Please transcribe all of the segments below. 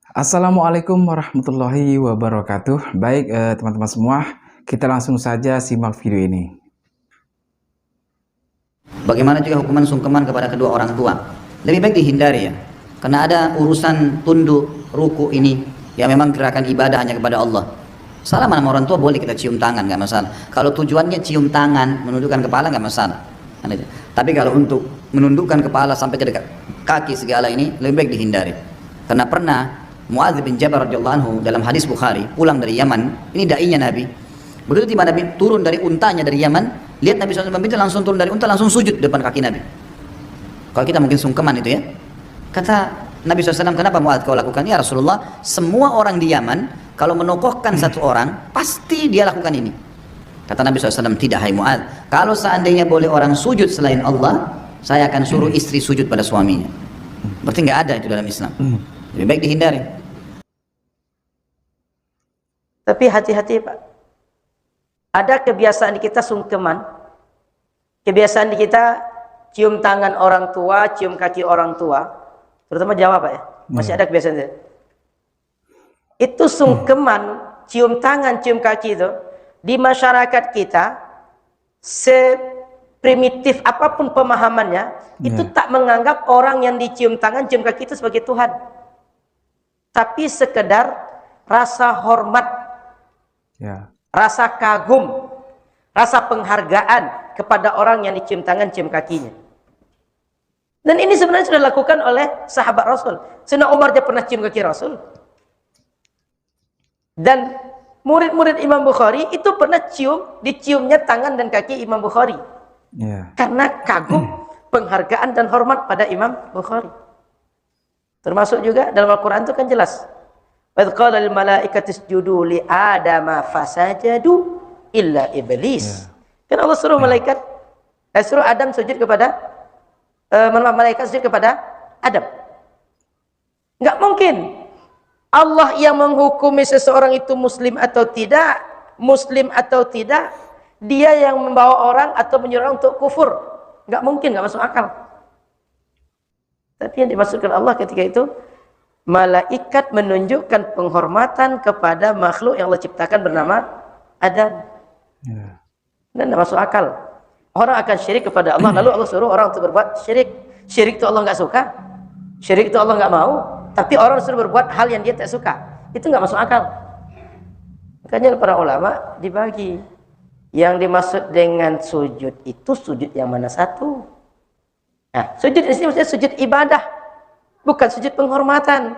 Assalamualaikum warahmatullahi wabarakatuh. Baik, teman-teman semua, kita langsung saja simak video ini. Bagaimana juga hukuman sungkeman kepada kedua orang tua? Lebih baik dihindari ya. Karena ada urusan tunduk, ruku ini yang memang gerakan ibadah hanya kepada Allah. Salaman sama orang tua boleh kita cium tangan, nggak masalah. Kalau tujuannya cium tangan, menundukkan kepala nggak masalah. Tapi kalau untuk menundukkan kepala sampai ke dekat kaki segala ini lebih baik dihindari. Karena pernah Muadz bin Jabal radhiyallahu anhu dalam hadis Bukhari pulang dari Yaman, ini dai-nya Nabi. Begitu tiba Nabi turun dari untanya dari Yaman, lihat Nabi SAW itu langsung turun dari unta, langsung sujud depan kaki Nabi. Kalau kita mungkin sungkeman itu ya. Kata Nabi SAW, kenapa Muadz kau lakukan? Ya Rasulullah, semua orang di Yaman kalau menokohkan satu orang, pasti dia lakukan ini. Kata Nabi SAW, tidak hai Muadz, kalau seandainya boleh orang sujud selain Allah, saya akan suruh istri sujud pada suaminya. Berarti nggak ada itu dalam Islam. Lebih baik dihindari. Tapi hati-hati Pak. Ada kebiasaan di kita sungkeman. Kebiasaan di kita cium tangan orang tua, cium kaki orang tua. Terutama Jawa Pak ya. Masih ada kebiasaan itu. Itu sungkeman, cium tangan, cium kaki itu. Di masyarakat kita, seprimitif apapun pemahamannya, itu tak menganggap orang yang dicium tangan, cium kaki itu sebagai Tuhan. Tapi sekedar rasa hormat, rasa kagum, rasa penghargaan kepada orang yang dicium tangan, cium kakinya. Dan ini sebenarnya sudah dilakukan oleh sahabat Rasul. Sayyidina Umar dia pernah cium kaki Rasul. Dan murid-murid Imam Bukhari itu pernah diciumnya tangan dan kaki Imam Bukhari. Karena kagum, penghargaan dan hormat pada Imam Bukhari. Termasuk juga dalam Al-Quran itu kan jelas. Wa qala lil malaikati isjudu li adama fasajadu illa iblis. Kan Allah suruh malaikat, suruh Adam sujud kepada malaikat sujud kepada Adam. Enggak mungkin Allah yang menghukumi seseorang itu muslim atau tidak, dia yang membawa orang atau menyuruh orang untuk kufur. Enggak mungkin, enggak masuk akal. Tapi yang dimaksudkan Allah ketika itu, malaikat menunjukkan penghormatan kepada makhluk yang Allah ciptakan bernama Adam. Dan tidak masuk akal. Orang akan syirik kepada Allah, lalu Allah suruh orang untuk berbuat syirik. Syirik itu Allah nggak suka. Syirik itu Allah nggak mau. Tapi orang suruh berbuat hal yang dia tak suka. Itu nggak masuk akal. Makanya para ulama dibagi. Yang dimaksud dengan sujud itu sujud yang mana satu? Nah, sujud di sini maksudnya sujud ibadah, bukan sujud penghormatan.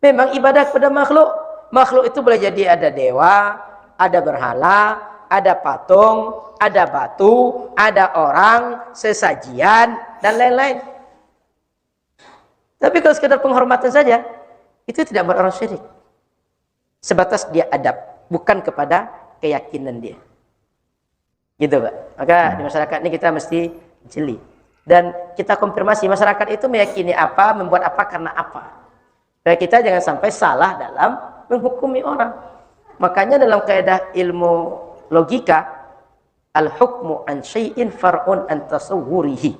Memang ibadah kepada makhluk. Makhluk itu boleh jadi ada dewa, ada berhala, ada patung, ada batu, ada orang, sesajian, dan lain-lain. Tapi kalau sekedar penghormatan saja, itu tidak buat orang syirik. Sebatas dia adab, bukan kepada keyakinan dia. Gitu Pak. Maka di masyarakat ini kita mesti jeli. Dan kita konfirmasi masyarakat itu meyakini apa, membuat apa, karena apa. Dan kita jangan sampai salah dalam menghukumi orang. Makanya dalam kaidah ilmu logika, al-hukmu an syai'in far'un an tasawwurihi.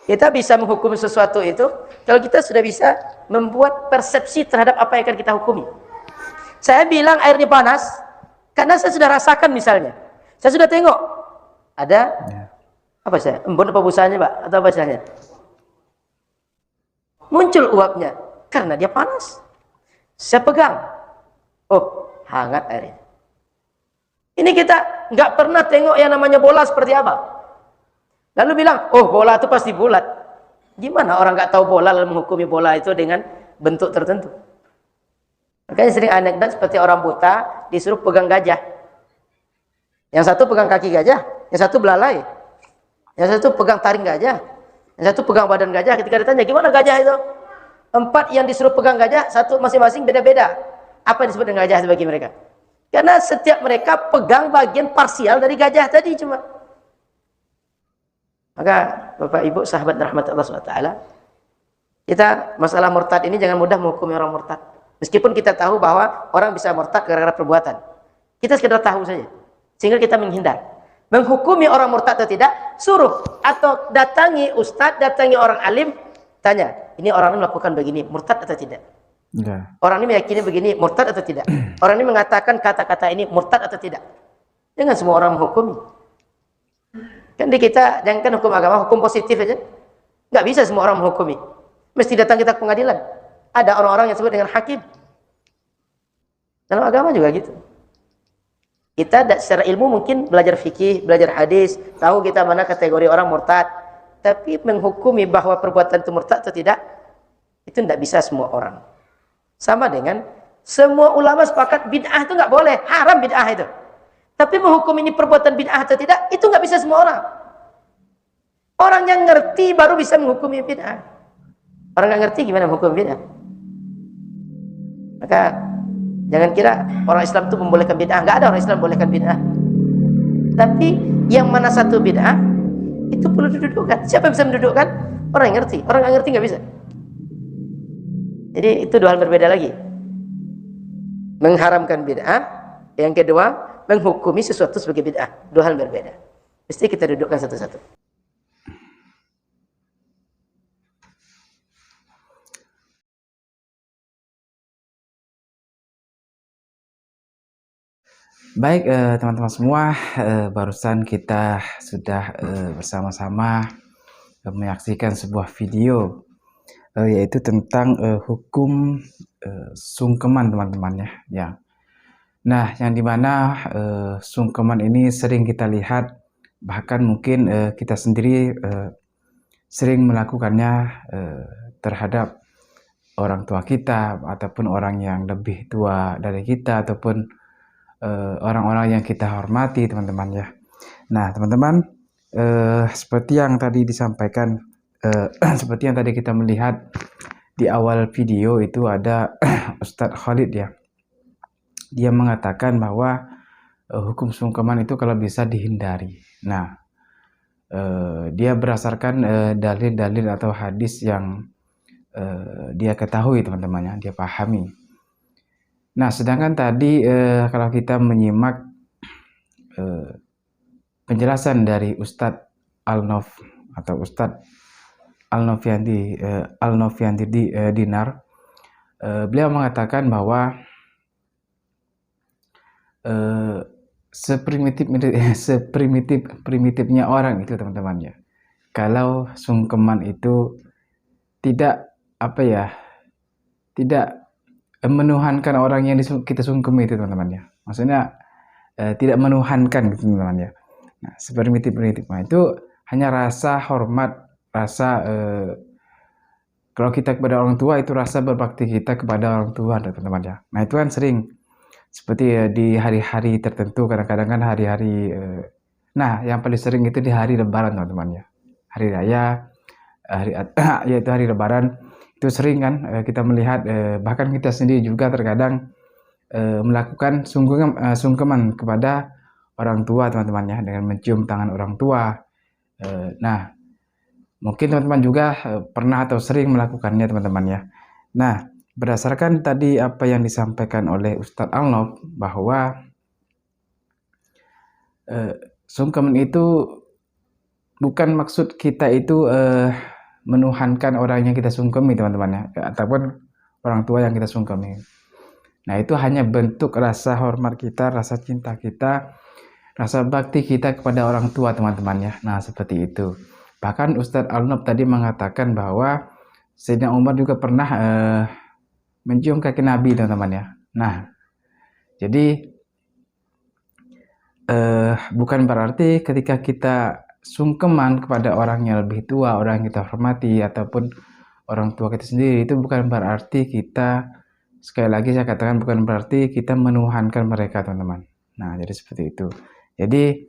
Kita bisa menghukum sesuatu itu kalau kita sudah bisa membuat persepsi terhadap apa yang akan kita hukumi. Saya bilang airnya panas karena saya sudah rasakan misalnya. Saya sudah tengok ada apa saya? Embun apa busanya, Pak? Atau apa istilahnya? Muncul uapnya karena dia panas. Saya pegang. Oh, hangat airnya. Ini kita nggak pernah tengok yang namanya bola seperti apa. Lalu bilang, oh bola itu pasti bulat. Gimana orang nggak tahu bola lalu menghukumi bola itu dengan bentuk tertentu? Makanya sering anekdot seperti orang buta disuruh pegang gajah. Yang satu pegang kaki gajah, yang satu belalai. Yang satu pegang taring gajah, yang satu pegang badan gajah. Ketika ditanya, gimana gajah itu? 4 yang disuruh pegang gajah, satu masing-masing beda-beda. Apa yang disebut dengan gajah bagi mereka? Karena setiap mereka pegang bagian parsial dari gajah tadi cuma. Maka Bapak Ibu sahabat rahmat Allah SWT, kita masalah murtad ini jangan mudah menghukumi orang murtad. Meskipun kita tahu bahwa orang bisa murtad gara-gara perbuatan. Kita sekedar tahu saja. Sehingga kita menghindar. Menghukumi orang murtad atau tidak, suruh atau datangi ustadz, datangi orang alim, tanya, ini orang melakukan begini, murtad atau tidak? Ya. Orang ini meyakini begini, murtad atau tidak? Orang ini mengatakan kata-kata ini murtad atau tidak? Jangan semua orang menghukumi. Kan di kita, jangan hukum agama, hukum positif aja. Nggak bisa semua orang menghukumi. Mesti datang kita ke pengadilan. Ada orang-orang yang disebut dengan hakim. Dalam agama juga gitu. Kita secara ilmu mungkin belajar fikih, belajar hadis, tahu kita mana kategori orang murtad. Tapi menghukumi bahwa perbuatan itu murtad atau tidak, itu tidak bisa semua orang. Sama dengan semua ulama sepakat bid'ah itu nggak boleh, haram bid'ah itu. Tapi menghukum ini perbuatan bid'ah atau tidak, itu nggak bisa semua orang. Orang yang ngerti baru bisa menghukumi bid'ah. Orang nggak ngerti gimana menghukum bid'ah? Maka jangan kira orang Islam itu membolehkan bid'ah. Nggak ada orang Islam membolehkan bid'ah. Tapi yang mana satu bid'ah itu perlu didudukkan. Siapa yang bisa mendudukkan? Orang yang ngerti. Orang nggak ngerti nggak bisa. Jadi itu dua hal berbeda lagi. Mengharamkan bid'ah, yang kedua menghukumi sesuatu sebagai bid'ah. Dua hal berbeda. Mesti kita dudukkan satu-satu. Baik teman-teman semua, barusan kita sudah bersama-sama menyaksikan sebuah video yaitu tentang hukum sungkeman teman-teman ya. Nah, yang dimana sungkeman ini sering kita lihat, bahkan mungkin kita sendiri sering melakukannya terhadap orang tua kita ataupun orang yang lebih tua dari kita ataupun orang-orang yang kita hormati teman-teman ya. Nah teman-teman, seperti yang tadi disampaikan, seperti yang tadi kita melihat di awal video itu ada Ustadz Khalid ya. Dia mengatakan bahwa hukum sungkeman itu kalau bisa dihindari. Nah dia berdasarkan dalil-dalil atau hadis yang dia ketahui teman-teman ya, dia pahami. Nah, sedangkan tadi kalau kita menyimak penjelasan dari Ustadz Al-Nov atau Ustadz Al-Noviandi Dinar, beliau mengatakan bahwa seprimitifnya orang itu teman-teman ya, kalau sungkeman itu tidak tidak menuhankan orang yang kita sungkemi itu teman-teman ya, maksudnya tidak menuhankan gitu teman-teman ya. Nah, seprimitif itu hanya rasa hormat, rasa kalau kita kepada orang tua itu rasa berbakti kita kepada orang tua teman-teman ya. Nah itu kan sering seperti di hari-hari tertentu, kadang-kadang kan hari-hari nah yang paling sering itu di hari lebaran teman-teman ya, hari raya, yaitu hari lebaran. Itu sering kan kita melihat, bahkan kita sendiri juga terkadang melakukan sungkeman kepada orang tua teman-teman ya, dengan mencium tangan orang tua. Nah mungkin teman-teman juga pernah atau sering melakukannya teman-teman ya. Nah berdasarkan tadi apa yang disampaikan oleh Ustadz Al-Nov, bahwa sungkeman itu bukan maksud kita itu menuhankan orang yang kita sungkemi teman-teman ya, ataupun orang tua yang kita sungkemi. Nah itu hanya bentuk rasa hormat kita, rasa cinta kita, rasa bakti kita kepada orang tua teman-teman ya. Nah seperti itu. Bahkan Ustadz Al-Nov tadi mengatakan bahwa Sayyidina Umar juga pernah mencium kaki Nabi teman-teman ya. Nah jadi bukan berarti ketika kita sungkeman kepada orang yang lebih tua, orang yang kita hormati, ataupun orang tua kita sendiri, itu bukan berarti kita, sekali lagi saya katakan, bukan berarti kita menuhankan mereka teman-teman. Nah jadi seperti itu. Jadi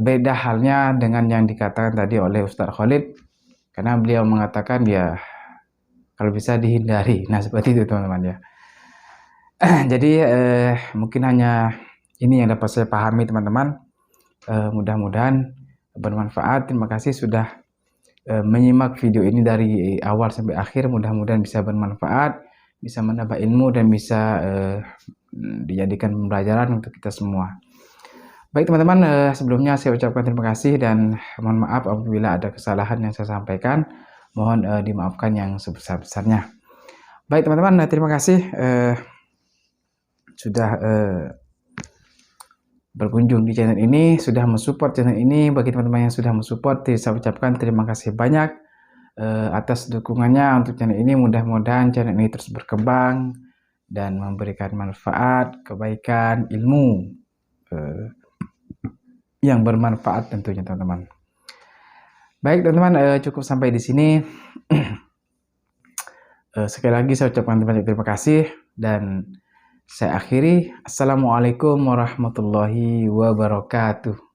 beda halnya dengan yang dikatakan tadi oleh Ustadz Khalid, karena beliau mengatakan ya kalau bisa dihindari. Nah seperti itu teman-teman ya. Jadi mungkin hanya ini yang dapat saya pahami teman-teman. Mudah-mudahan bermanfaat. Terima kasih sudah menyimak video ini dari awal sampai akhir. Mudah-mudahan bisa bermanfaat, bisa menambah ilmu, dan bisa dijadikan pembelajaran untuk kita semua. Baik teman-teman, sebelumnya saya ucapkan terima kasih dan mohon maaf apabila ada kesalahan yang saya sampaikan. Mohon dimaafkan yang sebesar-besarnya. Baik teman-teman, terima kasih sudah berkunjung di channel ini, sudah mensupport channel ini. Bagi teman-teman yang sudah mensupport, saya ucapkan terima kasih banyak atas dukungannya untuk channel ini. Mudah-mudahan channel ini terus berkembang dan memberikan manfaat, kebaikan, ilmu yang bermanfaat tentunya teman-teman. Baik teman-teman, cukup sampai di sini. Sekali lagi saya ucapkan banyak terima kasih dan saya akhiri. Assalamualaikum warahmatullahi wabarakatuh.